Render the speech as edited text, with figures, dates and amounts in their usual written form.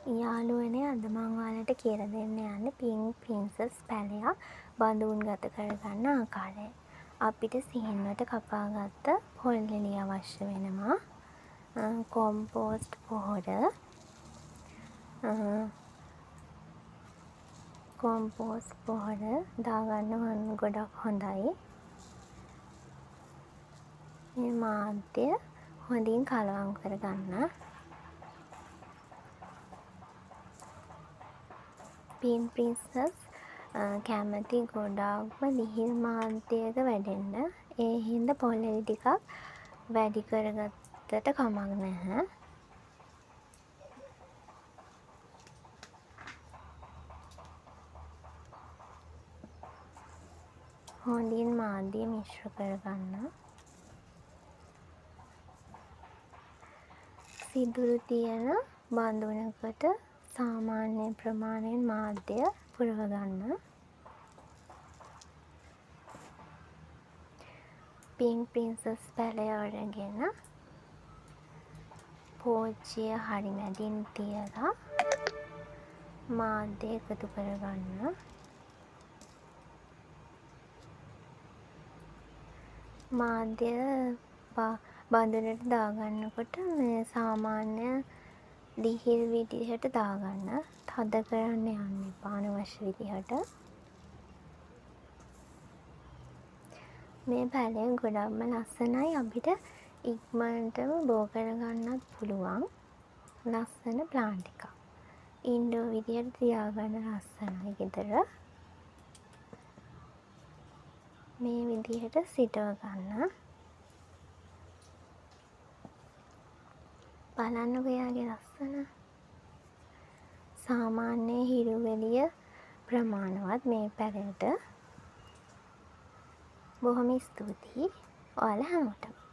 යාළුවනේ අද මං ඔයාලට කියලා දෙන්න යන්නේ පින්ක් ප්‍රින්සස් පැලයක් බඳුන් ගත කරගන්න ආකාරය. අපිට සීන්වට කපාගත්ත පොල් එළිය අවශ්‍ය වෙනවා. කොම්පෝස්ට් පොහොර, කොම්පෝස්ට් පොහොර දාගන්න ගොඩක් හොඳයි. මේ මාධ්‍ය හොඳින් කලවම් කරගන්න. පින්ක් ප්‍රින්සස් කැමති ගොඩාක්ම ලිහිල් මාධ්‍යයක වැඩෙන්න. ඒ හින්දා පොල් එළි ටිකක් වැඩි කරගත්තට කමක් නැහැ. හොඳින් මාධ්‍ය මිශ්‍ර කරගන්න. සිදුරු තියෙන බඳුනකට සාමාන්‍ය ප්‍රමාණයෙන් මාධ්‍ය පුරවගන්න. පින්ක් ප්‍රින්සස් පැලය අරගෙන පෝච්චිය හරි මැදින් තියලා මාධ්‍ය එකතු කරගන්න. මාධ්‍ය බඳුනට දාගන්නකොට සාමාන්‍ය ලිහිල් විදිහට දාගන්න. තද කරන්න යන්න එපා අනවශ්‍ය විදිහට. මේ පැලය ගොඩක්ම ලස්සනයි. අපිට ඉක්මනටම බෝ කරගන්නත් පුළුවන්. ලස්සන ප්ලාන්ට් එකක්. ඉන්ඩෝර් විදිහට තියාගන්න ලස්සනයි ගෙදර. මේ විදිහට සිටව ගන්න. බලන්නකෝ එයාගේ ලස්සන. සාමාන්‍ය හිරු එළිය ප්‍රමාණවත් මේ පැලයට. බොහොම ස්තුතියි ඔයාලා හැමෝටම.